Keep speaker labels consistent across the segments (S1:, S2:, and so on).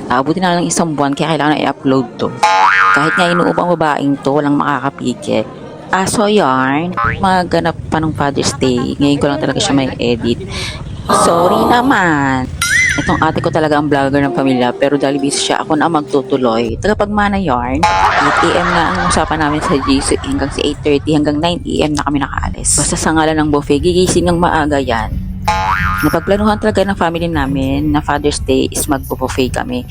S1: Abutin na lang isang buwan kaya kailangan na i-upload to. Kahit nga inuupang babaeng to, walang makakapigil. So yarn, maganap pa ng Father's Day. Ngayon ko lang talaga siya may edit. Sorry naman. Itong ate ko talaga ang vlogger ng pamilya pero dahil busy siya, ako na ang magtutuloy. Tagapagmana yarn, 8 AM na ang usapan namin sa GC hanggang si 8:30 hanggang 9 AM na kami nakaalis. Basta sa ngalan ng buffet, gigising ng maaga yan. Napagplanuhan talaga ng family namin na Father's Day is magpo-buffet kami.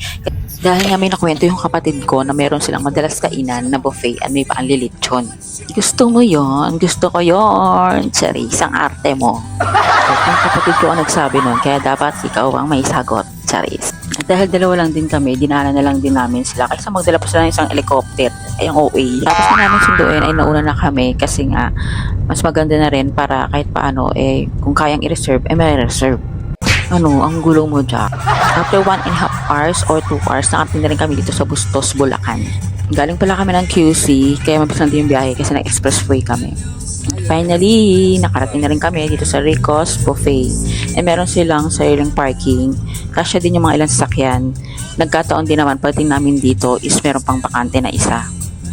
S1: Dahil nga may nakwento yung kapatid ko na meron silang madalas kainan na buffet at may paanlilitsyon. Gusto mo yon? Gusto ko yon. Charis, ang arte mo. At yung kapatid ko ang nagsabi nun, kaya dapat ikaw ang may sagot. Charis. At dahil dalawa lang din kami, dinala na lang din namin sila. Kaysa magdala pa sila ng isang helicopter, ay ang OA. Tapos na namin sunduin ay nauna na kami kasi nga mas maganda na rin para kahit paano kung kayang i-reserve, may reserve. Ano, ang gulo mo, Jack. After 1.5 hours or 2 hours, nakarating na rin kami dito sa Bustos, Bulacan. Galing pala kami ng QC, kaya mabilis lang din yung biyahe kasi nag-expressway kami. Finally, nakarating na rin kami dito sa Rico's Buffet. Meron silang sariling parking. Kasya din yung mga ilang sasakyan. Nagkataon din naman, pagdating namin dito is meron pang bakante na isa.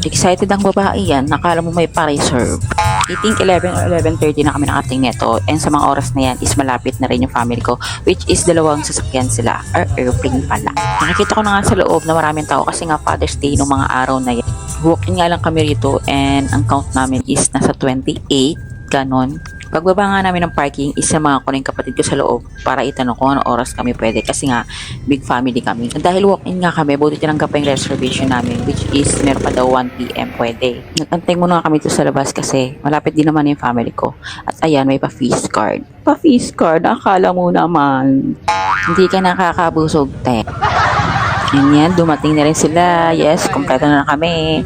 S1: Excited ang babae yan, nakala mo may pa-reserve. I think 11 or 11:30 na kami nakating neto and sa mga oras na yan is malapit na rin yung family ko which is dalawang sasakyan sila or airplane pala. Nakikita ko na nga sa loob na maraming tao kasi nga Father's Day nung mga araw na yan. Walk-in nga lang kami rito and ang count namin is nasa 28, ganon. Pagbaba nga namin ng parking, isa mga ko ng kapatid ko sa loob para itanong kung anong oras kami pwede kasi nga big family kami. At dahil walk-in nga kami, buti tinanggap pa yung reservation namin which is meron pa daw 1 PM pwede. Nagantay muna kami dito sa labas kasi malapit din naman yung family ko. At ayan, may pa-feast card. Pa-feast card? Akala mo naman. Hindi ka nakakabusog, te. Ganyan, dumating na rin sila. Yes, kompleto na kami.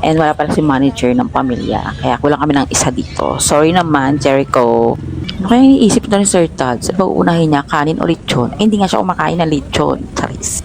S1: And wala pala si manager ng pamilya. Kaya kulang kami ng isa dito. Sorry naman, Jericho. Ano kaya iniisip na ni Sir Tad? Sa uunahin niya, kanin o lechon? Hindi nga siya kumakain ng lechon. Charis.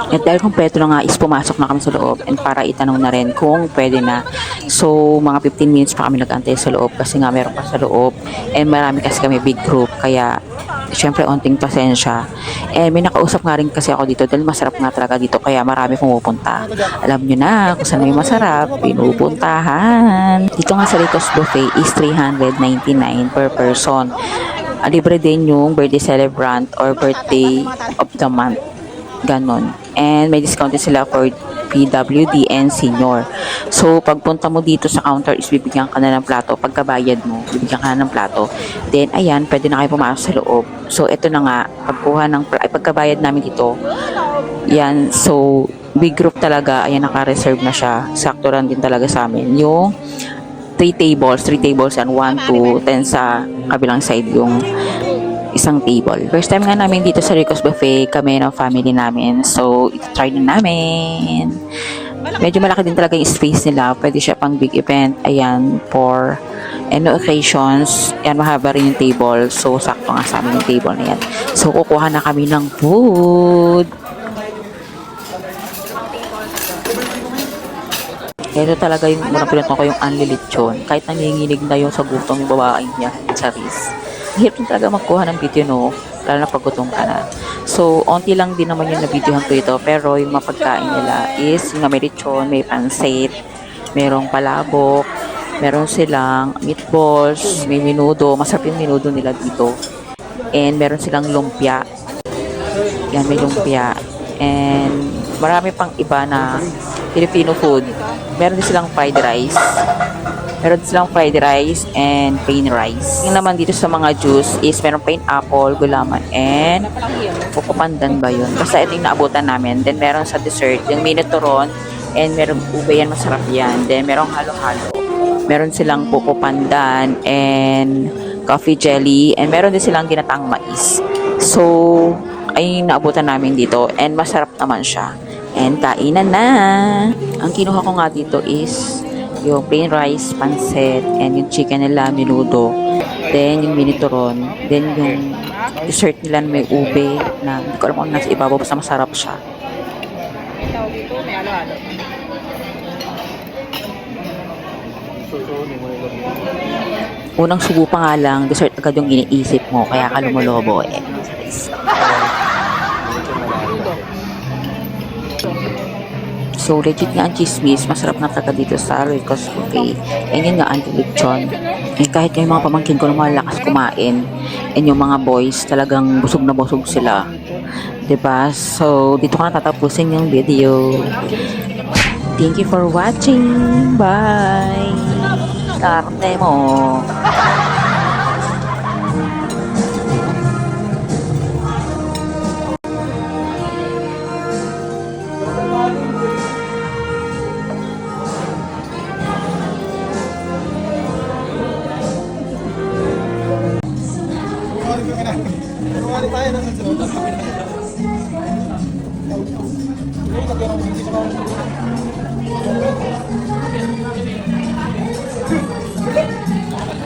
S1: At dahil kumpleto na nga is pumasok na kami sa loob and para itanong na rin kung pwede na. So mga 15 minutes pa kami nag-antay sa loob kasi nga meron pa sa loob and marami kasi kami big group kaya syempre onting pasensya. May nakausap nga rin kasi ako dito dahil masarap nga talaga dito kaya marami pumupunta. Alam nyo na kung saan may masarap, pinupuntahan. Dito nga sa Rico's Buffet is 399 per person. Libre din yung birthday celebrant or birthday of the month. Ganon. And may discount din sila for PWD and senior. So, pagpunta mo dito sa counter is bibigyan ka na ng plato. Pagkabayad mo, bibigyan ka na ng plato. Then, ayan, pwede na kayo pumasok sa loob. So, ito na nga, pagkabayad namin dito, yan, so, big group talaga, ayan, naka-reserve na siya. Sakto lang din talaga sa amin. Yung 3 tables, and 1, 2, 10 sa kabilang side yung isang table. First time nga namin dito sa Rico's Buffet, kami ng family namin. So, ito-try na namin. Medyo malaki din talaga yung space nila. Pwede siya pang big event. Ayan, for any occasions. Ayan, mahaba rin yung table. So, sakto nga sa amin yung table na yan. So, kukuha na kami ng food. Ito talaga yung unang pinuto ko yung unlilitsyon. Kahit nanginginig na yung sa gutom yung babae niya. Charis. Hirap din talaga magkuha ng video, no? Lalo na pag gutom ka na. So, onti lang din naman yung na-videohan ko ito. Pero yung mapagkain nila is yung may lechon, may pansit, merong palabok, meron silang meatballs, may menudo. Masarap yung menudo nila dito. And meron silang lumpia. Yan, may lumpia. And marami pang iba na Filipino food. Meron din silang fried rice. Meron silang fried rice and plain rice. Yung naman dito sa mga juice is meron pineapple, gulaman, and buko pandan ba yun? Basta ito yung naabutan namin. Then meron sa dessert, yung minituron, and meron ube yan, masarap yan. Then merong halo-halo. Meron silang buko pandan and coffee jelly, and meron din silang ginataang mais. So, ay naabutan namin dito, and masarap naman siya. And kainan na! Ang kinuha ko nga dito is yung plain rice, pansit, and yung chicken nila, menudo. Then, yung minituron. Then, yung dessert nila may ube na hindi ko alam kung nasa ibabaw, basta masarap siya. Unang subo pa nga lang, dessert agad yung iniisip mo, kaya ka lumolobo eh. So, legit nga ang chismis. Masarap na talaga dito sa Ricos Cafe. And yun nga, ang lechon. Eh, kahit yung mga pamangkin ko na malakas kumain, and yung mga boys, talagang busog na busog sila. 'Di ba? So, dito ko na tatapusin yung video. Thank you for watching. Bye! Karte mo.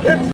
S2: Yeah.